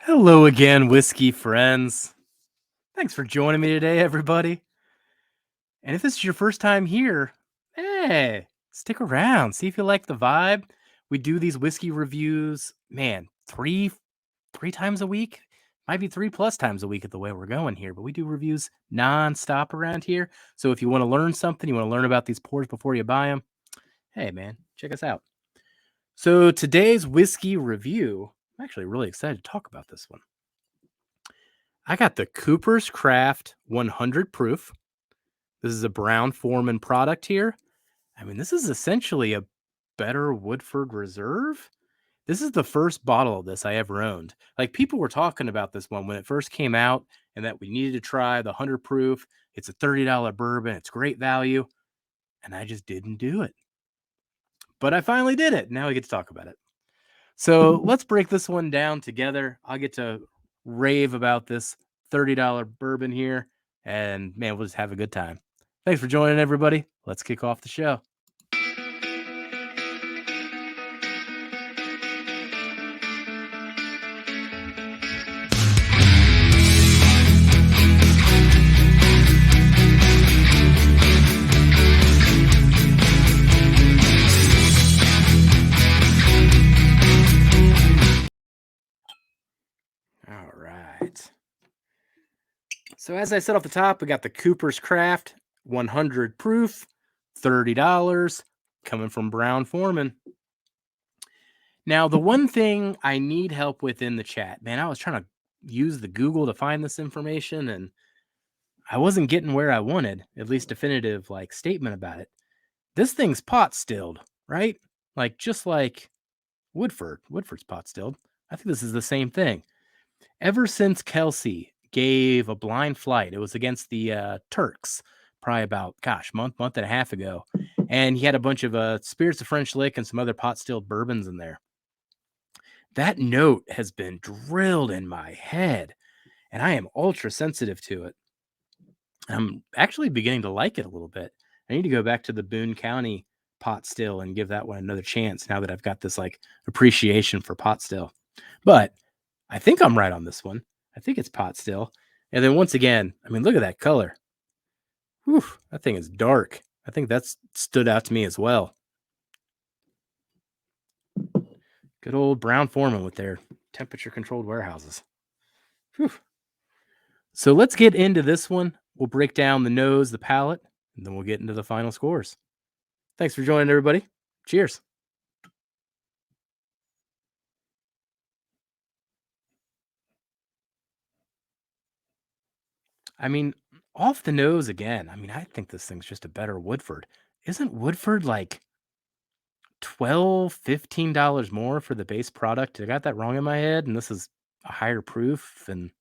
Hello again, whiskey friends. Thanks for joining me today, everybody. And if this is your first time here, hey, stick around. See if you like the vibe. We do these whiskey reviews, man, three times a week. Might be three plus times a week at the way we're going here, but we do reviews nonstop around here. So if you want to learn something, you want to learn about these pours before you buy them, hey man, check us out. So today's whiskey review, I'm actually really excited to talk about this one. I got the Cooper's Craft 100 proof. This is a Brown Forman product here. I mean, this is essentially a better Woodford Reserve. This is the first bottle of this I ever owned. Like, people were talking about this one when it first came out and that we needed to try the 100 proof. It's a $30 bourbon. It's great value. And I just didn't do it. But I finally did it. Now we get to talk about it. So let's break this one down together. I'll get to rave about this $30 bourbon here. And man, we'll just have a good time. Thanks for joining, everybody. Let's kick off the show. All right. So as I said off the top, we got the Cooper's Craft 100 proof, $30, coming from Brown Forman. Now, the one thing I need help with in the chat, man, I was trying to use the Google to find this information and I wasn't getting where I wanted, at least definitive like statement about it. This thing's pot stilled, right? Like just like Woodford. Woodford's pot stilled. I think this is the same thing. Ever since Kelsey gave a blind flight, it was against the Turks, probably about month and a half ago, and he had a bunch of spirits of French lick and some other pot stilled bourbons in there. That note has been drilled in my head, and I am ultra sensitive to it. I'm actually beginning to like it a little bit. I need to go back to the Boone County pot still and give that one another chance now that I've got this like appreciation for pot still. But I think I'm right on this one. I think it's pot still. And then once again, I mean, look at that color. Whew, that thing is dark. I think that's stood out to me as well. Good old Brown Forman with their temperature controlled warehouses. Whew. So let's get into this one. We'll break down the nose, the palate, and then we'll get into the final scores. Thanks for joining, everybody. Cheers. I mean, off the nose again. I mean, I think this thing's just a better Woodford. Isn't Woodford like $12, $15 more for the base product? I got that wrong in my head, and this is a higher proof and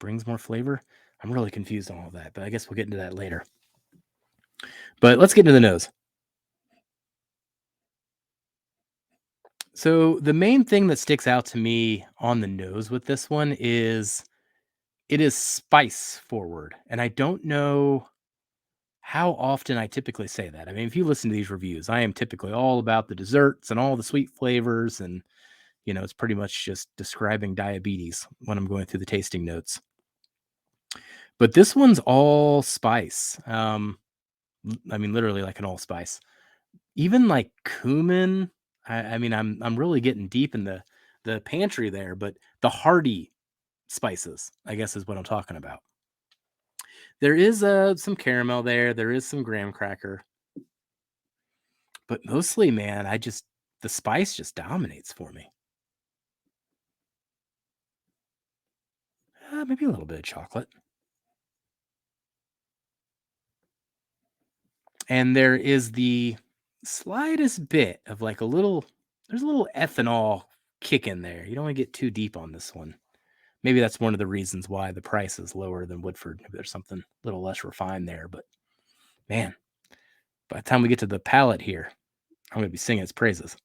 brings more flavor. I'm really confused on all that, but I guess we'll get into that later. But let's get into the nose. So the main thing that sticks out to me on the nose with this one is it is spice forward. And I don't know how often I typically say that. I mean, if you listen to these reviews, I am typically all about the desserts and all the sweet flavors. And, you know, it's pretty much just describing diabetes when I'm going through the tasting notes. But this one's all spice. I mean, literally like an allspice. Even like cumin. I mean, I'm really getting deep in the pantry there, but the hearty spices, I guess, is what I'm talking about. There is some caramel there. There is some graham cracker, but mostly, man, the spice just dominates for me. Maybe a little bit of chocolate, and there is the slightest bit of like there's a little ethanol kick in there. You don't want to get too deep on this one. Maybe that's one of the reasons why the price is lower than Woodford. Maybe there's something a little less refined there, but man, by the time we get to the palate here, I'm going to be singing its praises.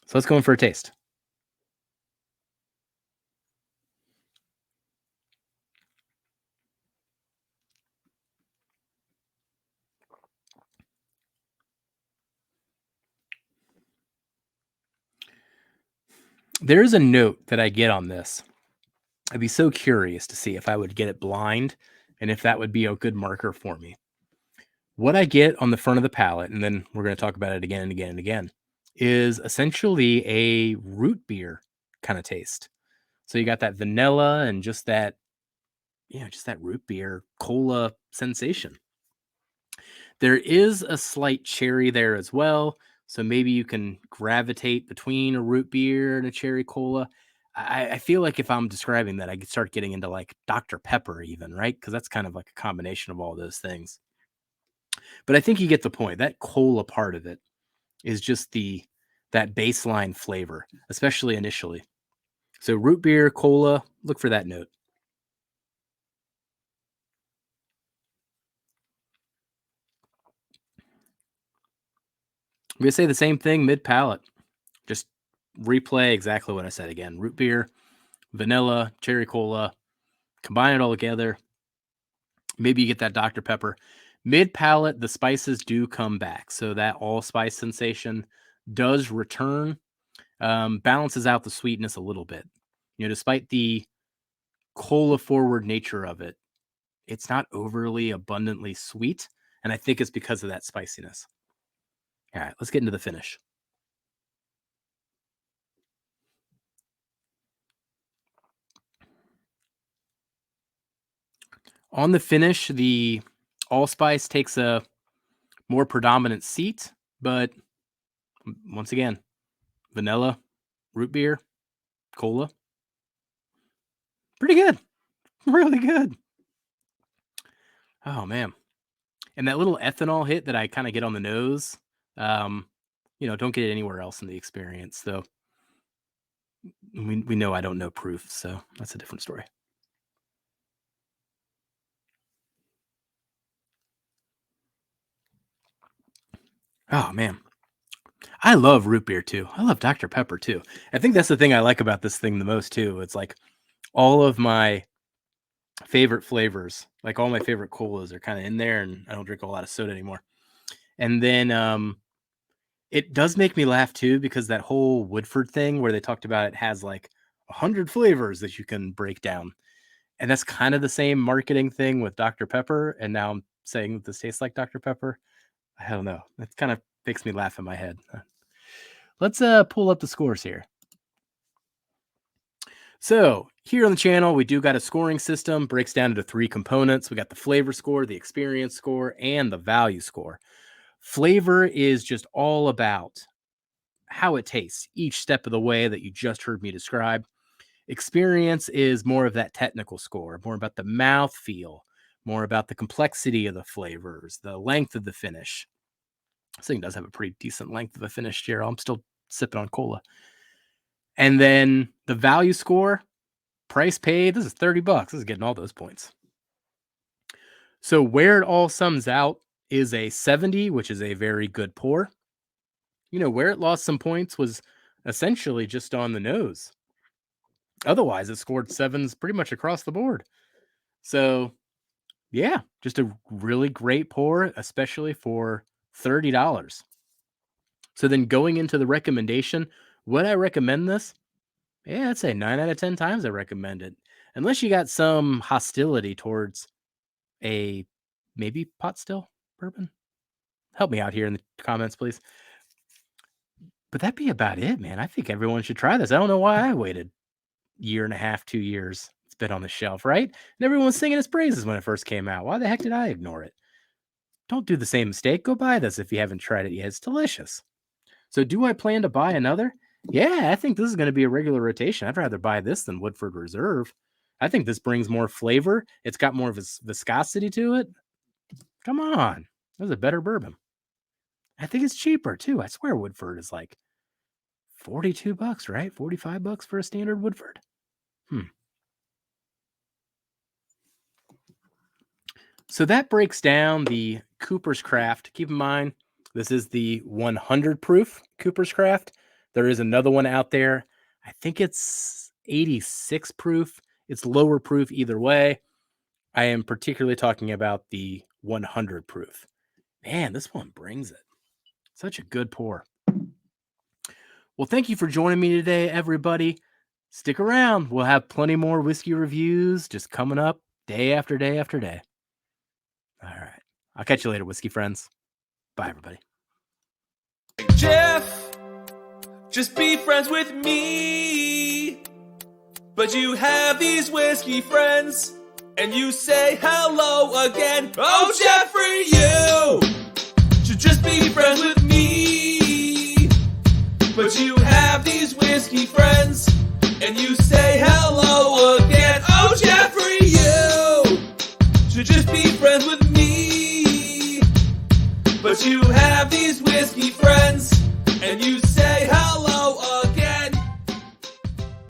So let's go in for a taste. There's a note that I get on this. I'd be so curious to see if I would get it blind and if that would be a good marker for me. What I get on the front of the palate, and then we're going to talk about it again and again and again, is essentially a root beer kind of taste. So you got that vanilla and just that, just that root beer cola sensation. There is a slight cherry there as well. So maybe you can gravitate between a root beer and a cherry cola. I feel like if I'm describing that, I could start getting into like Dr. Pepper, even, right? Because that's kind of like a combination of all those things. But I think you get the point. That cola part of it is just that baseline flavor, especially initially. So root beer, cola, look for that note. I'm gonna say the same thing mid palate. Just replay exactly what I said again. Root beer, vanilla, cherry cola, combine it all together. Maybe you get that Dr. Pepper. Mid palate, the spices do come back. So that allspice sensation does return, balances out the sweetness a little bit. Despite the cola forward nature of it, it's not overly abundantly sweet. And I think it's because of that spiciness. All right, let's get into the finish. On the finish, the allspice takes a more predominant seat, but once again, vanilla, root beer, cola, pretty good. Really good. Oh man. And that little ethanol hit that I kind of get on the nose, um, don't get it anywhere else in the experience. So we know I don't know proof, so that's a different story. Oh man. I love root beer too. I love Dr. Pepper too. I think that's the thing I like about this thing the most too. It's like all of my favorite flavors, like all my favorite colas are kind of in there, and I don't drink a lot of soda anymore. And then it does make me laugh too, because that whole Woodford thing where they talked about it has like 100 flavors that you can break down. And that's kind of the same marketing thing with Dr. Pepper. And now I'm saying that this tastes like Dr. Pepper. I don't know. That kind of makes me laugh in my head. Let's pull up the scores here. So here on the channel, we do got a scoring system, breaks down into 3 components. We got the flavor score, the experience score, and the value score. Flavor is just all about how it tastes each step of the way that you just heard me describe. Experience is more of that technical score, more about the mouth feel, more about the complexity of the flavors, the length of the finish. This thing does have a pretty decent length of a finish here. I'm still sipping on cola. And then the value score, price paid. This is $30. This is getting all those points. So where it all sums out is a 70, which is a very good pour. Where it lost some points was essentially just on the nose. Otherwise, it scored 7s pretty much across the board. So, yeah, just a really great pour, especially for $30. So then going into the recommendation, would I recommend this? Yeah, I'd say 9 out of 10 times I recommend it. Unless you got some hostility towards a maybe pot still bourbon. Help me out here in the comments, please. But that'd be about it, man. I think everyone should try this. I don't know why I waited year and a half, 2 years. It's been on the shelf, right? And everyone was singing its praises when it first came out. Why the heck did I ignore it? Don't do the same mistake. Go buy this if you haven't tried it yet. It's delicious. So do I plan to buy another? Yeah, I think this is going to be a regular rotation. I'd rather buy this than Woodford Reserve. I think this brings more flavor. It's got more of a viscosity to it. Come on. This is a better bourbon. I think it's cheaper too. I swear Woodford is like $42, right? $45 for a standard Woodford. So that breaks down the Cooper's Craft. Keep in mind, this is the 100 proof Cooper's Craft. There is another one out there. I think it's 86 proof. It's lower proof either way. I am particularly talking about the 100 proof. Man, this one brings it. Such a good pour. Well, thank you for joining me today, everybody. Stick around. We'll have plenty more whiskey reviews just coming up day after day after day. All right. I'll catch you later, whiskey friends. Bye, everybody. Jeff, just be friends with me. But you have these whiskey friends, and you say hello again. Oh, Jeffrey, you should just be friends with